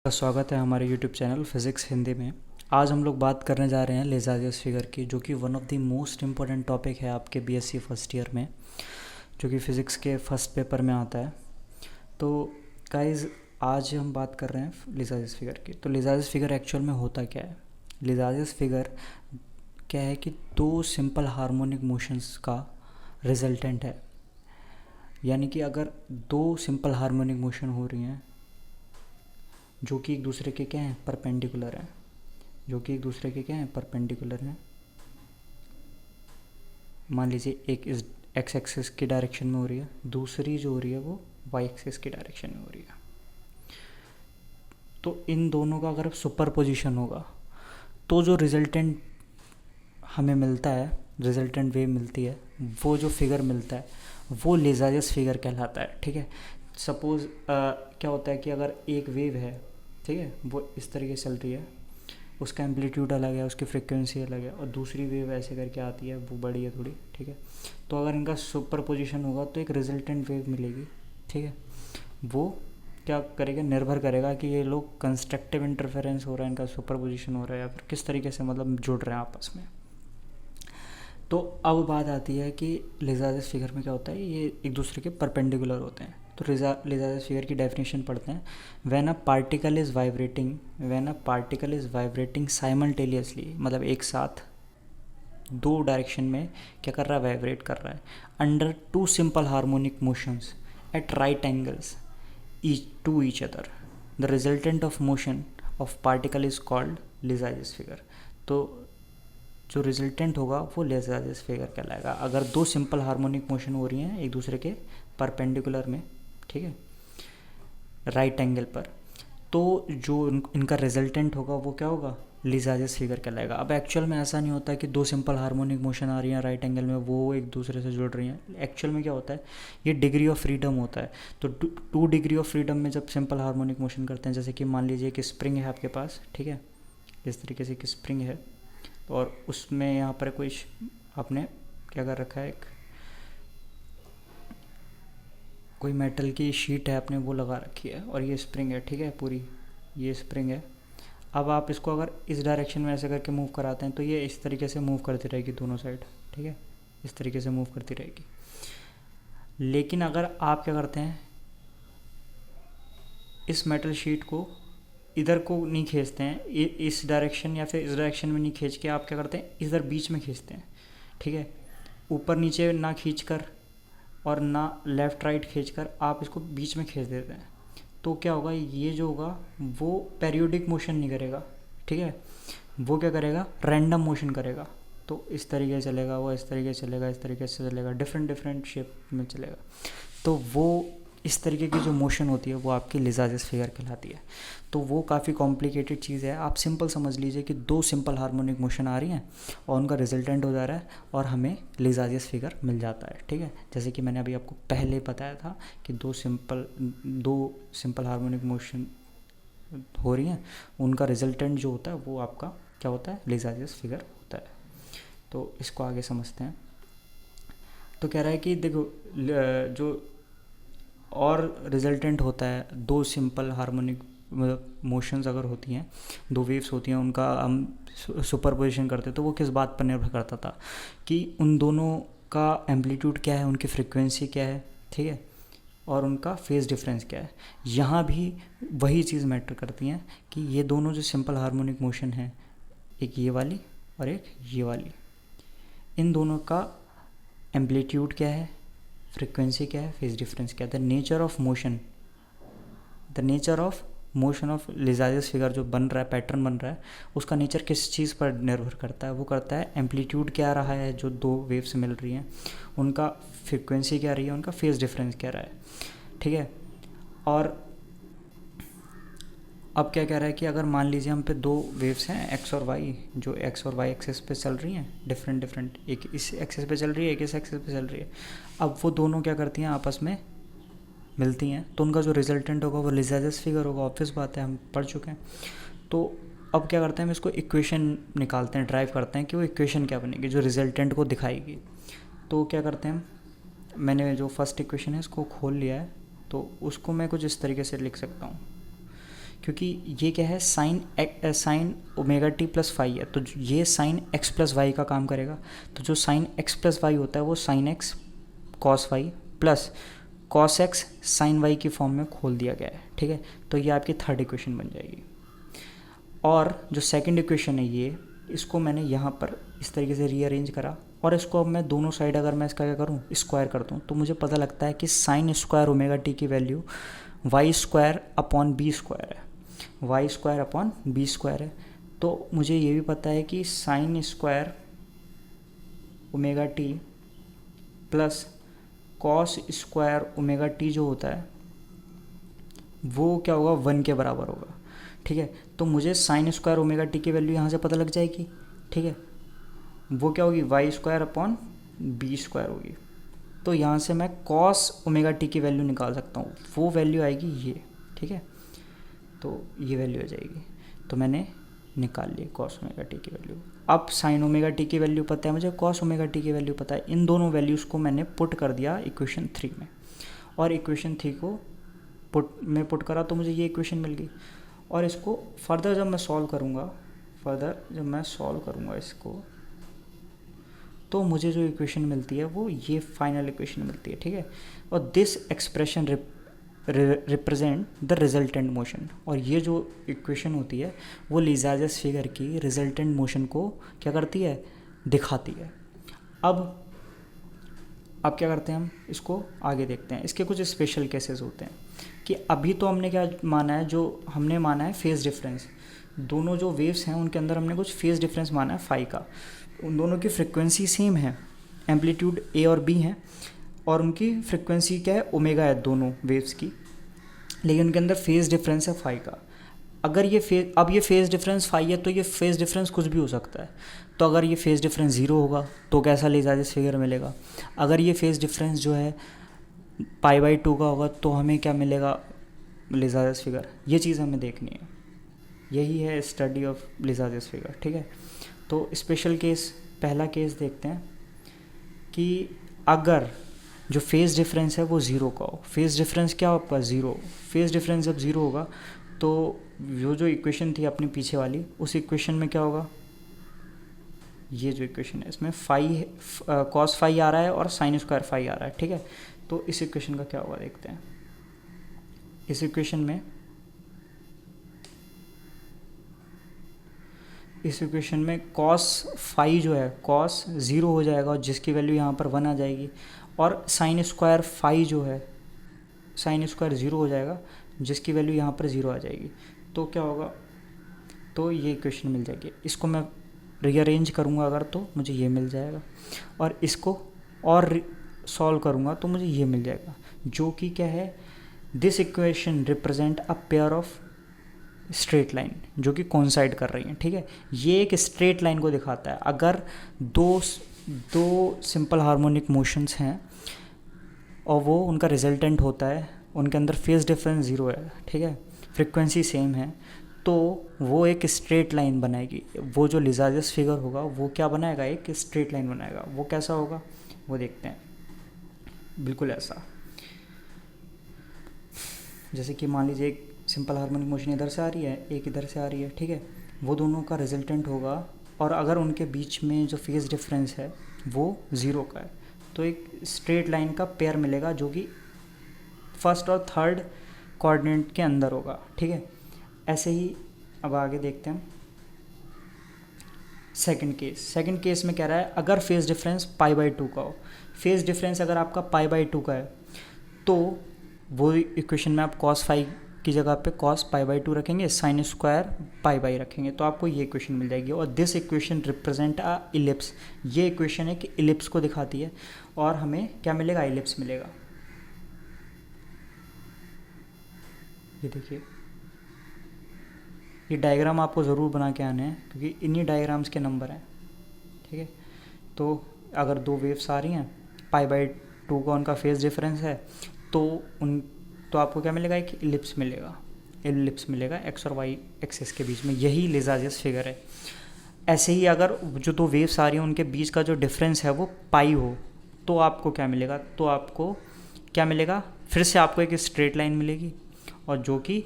स्वागत है हमारे YouTube चैनल फिज़िक्स हिंदी में। आज हम लोग बात करने जा रहे हैं लेज़ारियस फिगर की, जो कि one of the most important topic है आपके बीएससी फर्स्ट ईयर में, जो कि फ़िज़िक्स के फर्स्ट पेपर में आता है। तो गाइस, आज हम बात कर रहे हैं लेज़ारियस फिगर की। तो लेज़ारियस फिगर एक्चुअल में होता क्या है? लेज़ारियस फिगर क्या है कि दो सिंपल हार्मोनिक मोशंस का रिजल्टेंट है। यानी कि अगर दो सिंपल हार्मोनिक मोशन हो रही हैं जो कि एक दूसरे के क्या हैं, परपेंडिकुलर हैं, जो कि एक दूसरे के क्या हैं, परपेंडिकुलर हैं। मान लीजिए एक इस एक्स एक्सिस की डायरेक्शन में हो रही है, दूसरी जो हो रही है वो वाई एक्सिस की डायरेक्शन में हो रही है। तो इन दोनों का अगर सुपर पोजिशन होगा तो जो रिजल्टेंट हमें मिलता है, रिजल्टेंट वेव मिलती है, वो जो फिगर मिलता है वो लेज़ारियस फिगर कहलाता है। ठीक है। सपोज़ क्या होता है कि अगर एक वेव है, ठीक है, वो इस तरीके से चल रही है, उसका एम्पलीट्यूड अलग है, उसकी फ्रिक्वेंसी अलग है, और दूसरी वेव ऐसे करके आती है, वो बड़ी है थोड़ी। ठीक है। तो अगर इनका सुपर पोजिशन होगा तो एक रिजल्टेंट वेव मिलेगी। ठीक है। वो क्या करेगा, निर्भर करेगा कि ये लोग कंस्ट्रक्टिव इंटरफेरेंस हो रहा है, इनका सुपर पोजिशन हो रहा है, या फिर किस तरीके से मतलब जुड़ रहे हैं आपस में। तो अब बात आती है कि लेज़ारियस फिगर में क्या होता है, ये एक दूसरे के परपेंडिकुलर होते हैं। तो लेज़ारियस फिगर की डेफिनेशन पढ़ते हैं। When a particle is vibrating simultaneously, मतलब एक साथ दो डायरेक्शन में क्या कर रहा है, वाइब्रेट कर रहा है, under two simple harmonic motions at right angles to each other, the resultant of motion of particle is called Lissajous figure. तो जो रिजल्टेंट होगा वो लेज़ारियस फिगर कहलाएगा अगर दो सिंपल हार्मोनिक मोशन हो रही हैं एक दूसरे के परपेंडिकुलर में, ठीक है, राइट एंगल पर। तो जो इनका रिजल्टेंट होगा वो क्या होगा, लेज़ारियस फिगर कहलाएगा। अब एक्चुअल में ऐसा नहीं होता है कि दो सिंपल हार्मोनिक मोशन आ रही हैं राइट एंगल में, वो एक दूसरे से जुड़ रही हैं। एक्चुअल में क्या होता है, ये डिग्री ऑफ फ्रीडम होता है। तो टू डिग्री ऑफ फ्रीडम में जब सिंपल हार्मोनिक मोशन करते हैं, जैसे कि मान लीजिए कि स्प्रिंग है आपके पास, ठीक है, इस तरीके से कि स्प्रिंग है और उसमें यहाँ पर कोई आपने क्या कर रखा है, एक कोई मेटल की शीट है आपने वो लगा रखी है, और ये स्प्रिंग है, ठीक है, पूरी ये स्प्रिंग है। अब आप इसको अगर इस डायरेक्शन में ऐसे करके मूव कराते हैं तो ये इस तरीके से मूव करती रहेगी दोनों साइड, ठीक है, इस तरीके से मूव करती रहेगी। लेकिन अगर आप क्या करते हैं, इस मेटल शीट को इधर को नहीं खींचते हैं, इस डायरेक्शन या फिर इस डायरेक्शन में नहीं खींच के आप क्या करते हैं, इधर बीच में खींचते हैं। ठीक है। ऊपर नीचे ना खींच कर और ना लेफ़्ट राइट खींच कर आप इसको बीच में खींच देते हैं। तो क्या होगा, ये जो होगा वो पेरियोडिक मोशन नहीं करेगा, ठीक है, वो क्या करेगा, रैंडम मोशन करेगा। तो इस तरीके से चलेगा, वो इस तरीके से चलेगा, इस तरीके से चलेगा, डिफरेंट शेप में चलेगा। तो वो इस तरीके की जो मोशन होती है वो आपकी लेज़ारियस फिगर कहलाती है। तो वो काफ़ी कॉम्प्लिकेटेड चीज़ है। आप सिंपल समझ लीजिए कि दो सिंपल हार्मोनिक मोशन आ रही हैं और उनका रिजल्टेंट हो जा रहा है और हमें लेज़ारियस फिगर मिल जाता है। ठीक है। जैसे कि मैंने अभी आपको पहले बताया था कि दो सिंपल हार्मोनिक मोशन हो रही हैं, उनका रिजल्टेंट जो होता है वो आपका क्या होता है, लेज़ारियस फिगर होता है। तो इसको आगे समझते हैं। तो कह रहा है कि देखो, जो और रिजल्टेंट होता है दो सिंपल हार्मोनिक मोशंस अगर होती हैं, दो वेव्स होती हैं, उनका हम सुपरपोजिशन करते हैं, तो वो किस बात पर निर्भर करता था कि उन दोनों का एम्पलीट्यूड क्या है, उनकी फ्रिक्वेंसी क्या है, ठीक है, और उनका फेज़ डिफरेंस क्या है। यहाँ भी वही चीज़ मैटर करती हैं कि ये दोनों जो सिंपल हार्मोनिक मोशन है, एक ये वाली और एक ये वाली, इन दोनों का एम्पलीट्यूड क्या है, फ्रिक्वेंसी क्या है, फेज डिफरेंस क्या है। The nature of motion of Lissajous figure जो बन रहा है, पैटर्न बन रहा है, उसका नेचर किस चीज़ पर निर्भर करता है, वो करता है एम्पलीट्यूड क्या रहा है, जो दो वेव्स मिल रही हैं उनका फ्रिक्वेंसी क्या रही है, उनका फेज डिफरेंस क्या रहा है। ठीक है। और अब क्या कह रहा है कि अगर मान लीजिए हम पे दो वेव्स हैं एक्स और वाई, जो एक्स और वाई एक्सेस पे चल रही हैं, डिफरेंट, एक इस एक्सेस पे चल रही है, एक इस एक्सेस पे चल रही है। अब वो दोनों क्या करती हैं, आपस में मिलती हैं, तो उनका जो रिजल्टेंट होगा वो लेज़ारियस फिगर होगा। ऑब्वियस बात है, हम पढ़ चुके हैं। तो अब क्या करते हैं, हम इसको इक्वेशन निकालते हैं, ड्राइव करते हैं कि वो इक्वेशन क्या बनेगी जो रिजल्टेंट को दिखाएगी। तो क्या करते हैं, मैंने जो फर्स्ट इक्वेशन है इसको खोल लिया है, तो उसको मैं कुछ इस तरीके से लिख सकता हूँ क्योंकि ये क्या है, sine omega T plus phi है, तो ये साइन एक्स प्लस वाई का काम करेगा। तो जो साइन एक्स प्लस वाई होता है वो sine X cos Y plus cos X sine Y की फॉर्म में खोल दिया गया है, ठीक है। तो ये आपकी थर्ड इक्वेशन बन जाएगी। और जो सेकंड इक्वेशन है ये, इसको मैंने यहाँ पर इस तरीके से रीअरेंज करा, और इसको अब मैं दोनों साइड अगर मैं इसका क्या करूँ, स्क्वायर कर दूँ, तो मुझे पता लगता है कि साइन स्क्वायर ओमेगा टी की value Y square upon B square है, Y square upon B square है। तो मुझे ये भी पता है कि sine square omega T plus cos square omega T जो होता है वो क्या होगा, 1 के बराबर होगा, ठीक है। तो मुझे साइन स्क्वायर ओमेगा टी की वैल्यू यहाँ से पता लग जाएगी, ठीक है। वो क्या होगी, Y square upon B square होगी। तो यहाँ से मैं कॉस ओमेगा टी की वैल्यू निकाल सकता हूँ, वो वैल्यू आएगी ये, ठीक है। तो ये वैल्यू आ जाएगी, तो मैंने निकाल ली कॉस ओमेगा टी की वैल्यू। अब साइन ओमेगा टी की वैल्यू पता है मुझे, कॉस ओमेगा टी की वैल्यू पता है। इन दोनों वैल्यूज़ को मैंने पुट कर दिया इक्वेशन 3 में, और इक्वेशन 3 को पुट करा तो मुझे ये इक्वेशन मिल गई। और इसको फर्दर जब मैं सॉल्व करूँगा इसको, तो मुझे जो इक्वेशन मिलती है वो ये फाइनल इक्वेशन मिलती है, ठीक है। और this expression represent the resultant motion, और ये जो इक्वेशन होती है वो लीज़ार्जेस फिगर की रिजल्टेंट मोशन को क्या करती है, दिखाती है। अब क्या करते हैं, हम इसको आगे देखते हैं। इसके कुछ स्पेशल केसेस होते हैं कि अभी तो हमने क्या माना है, जो हमने माना है फेज़ डिफरेंस, दोनों जो वेव्स हैं उनके अंदर हमने कुछ फेज़ डिफरेंस माना है फाई का। उन दोनों की फ्रिक्वेंसी सेम है, एम्पलीट्यूड ए और बी हैं, और उनकी फ्रिक्वेंसी क्या है, ओमेगा है दोनों वेव्स की, लेकिन उनके अंदर फेज़ डिफरेंस है फाई का। अगर ये फेज़ डिफरेंस फाई है तो ये फेज़ डिफरेंस कुछ भी हो सकता है। तो अगर ये फेज़ डिफरेंस 0 होगा तो कैसा लीज़ार्जेस फिगर मिलेगा। अगर ये फेज़ डिफरेंस जो है π/2 का होगा तो हमें क्या मिलेगा, लीज़ार्जेस फिगर। ये चीज़ हमें देखनी है, यही है स्टडी ऑफ लीज़ार्जेस फिगर, ठीक है। तो स्पेशल केस, पहला केस देखते हैं कि अगर जो फेज़ डिफरेंस है वो 0 का हो। फेज़ डिफरेंस क्या हो आपका, 0। फेज़ डिफरेंस जब 0 होगा तो जो इक्वेशन थी अपनी पीछे वाली, उस इक्वेशन में क्या होगा, ये जो इक्वेशन है इसमें फाई कॉस फाई आ रहा है और साइन स्क्वायर फाई आ रहा है, ठीक है। तो इस इक्वेशन का क्या होगा देखते हैं। इस इक्वेशन में कॉस फाई जो है, कॉस 0 हो जाएगा और जिसकी वैल्यू यहाँ पर 1 आ जाएगी, और साइन स्क्वायर फाई जो है, साइन स्क्वायर 0 हो जाएगा जिसकी वैल्यू यहाँ पर 0 आ जाएगी। तो क्या होगा, तो ये इक्वेशन मिल जाएगी। इसको मैं रीअरेंज करूँगा अगर तो मुझे ये मिल जाएगा, और इसको और सॉल्व करूँगा तो मुझे ये मिल जाएगा, जो कि क्या है, this equation represent a pair of straight line जो कि कोइंसाइड कर रही हैं, ठीक है। ये एक स्ट्रेट लाइन को दिखाता है। अगर दो सिंपल हार्मोनिक मोशंस हैं और वो उनका रिजल्टेंट होता है, उनके अंदर फेज़ डिफरेंस 0 है, ठीक है, फ्रिक्वेंसी सेम है, तो वो एक स्ट्रेट लाइन बनाएगी। वो जो लीज़ार्जेस फिगर होगा वो क्या बनाएगा, एक स्ट्रेट लाइन बनाएगा। वो कैसा होगा वो देखते हैं। बिल्कुल ऐसा, जैसे कि मान लीजिए एक सिंपल हार्मोनिक मोशन इधर से आ रही है, एक इधर से आ रही है, ठीक है। वो दोनों का रिजल्टेंट होगा, और अगर उनके बीच में जो फेज़ डिफरेंस है वो 0 का है, तो एक स्ट्रेट लाइन का पेयर मिलेगा जो कि फर्स्ट और थर्ड कोऑर्डिनेट के अंदर होगा, ठीक है। ऐसे ही अब आगे देखते हैं सेकंड केस में कह रहा है अगर फेज़ डिफरेंस π/2 का हो। फेज़ डिफरेंस अगर आपका π/2 का है तो वो इक्वेशन में आप cos फाई की जगह पे cos π/2 रखेंगे, साइन स्क्वायर π/2 रखेंगे, तो आपको ये इक्वेशन मिल जाएगी। और this equation represent a ellipse, ये इक्वेशन है कि इलिप्स को दिखाती है, और हमें क्या मिलेगा, इलिप्स मिलेगा। ये देखिए, ये डायग्राम आपको ज़रूर बना के आने हैं क्योंकि इन्हीं डायग्राम्स के नंबर हैं, ठीक है। तो अगर दो वेव्स आ रही हैं, π/2 का उनका फेज़ डिफरेंस है, तो आपको क्या मिलेगा, एक इलिप्स मिलेगा एक्स और वाई एक्सिस के बीच में। यही लीज़ार्जेस फिगर है। ऐसे ही अगर जो दो वेव्स आ रही हैं उनके बीच का जो डिफरेंस है वो पाई हो, तो आपको क्या मिलेगा, फिर से आपको एक स्ट्रेट लाइन मिलेगी, और जो कि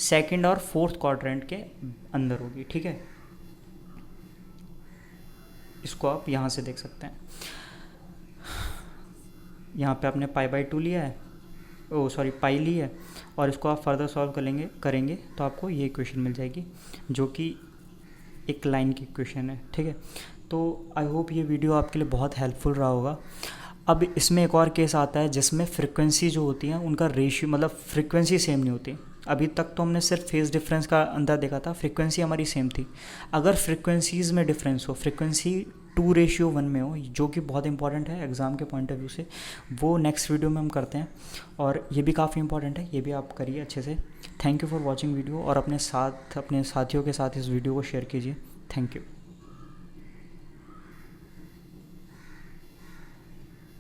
सेकंड और फोर्थ क्वाड्रेंट के अंदर होगी, ठीक है। इसको आप यहाँ से देख सकते हैं। यहाँ पे आपने π/2 लिया है, पाई ली है, और इसको आप फर्दर सॉल्व करेंगे तो आपको ये इक्वेशन मिल जाएगी, जो कि एक लाइन की इक्वेशन है, ठीक है। तो आई होप ये वीडियो आपके लिए बहुत हेल्पफुल रहा होगा। अब इसमें एक और केस आता है जिसमें फ्रिक्वेंसी जो होती है उनका रेशियो, मतलब फ्रिक्वेंसी सेम नहीं होती। अभी तक तो हमने सिर्फ फेज डिफरेंस का अंदर देखा था, फ्रिक्वेंसी हमारी सेम थी। अगर फ्रिक्वेंसीज़ में डिफरेंस हो, फ्रिक्वेंसी 2:1 में हो, जो कि बहुत इंपॉर्टेंट है एग्ज़ाम के पॉइंट ऑफ व्यू से, वो नेक्स्ट वीडियो में हम करते हैं, और ये भी काफ़ी इंपॉर्टेंट है, ये भी आप करिए अच्छे से। Thank you for watching video, और अपने साथियों के साथ इस वीडियो को शेयर कीजिए। Thank you.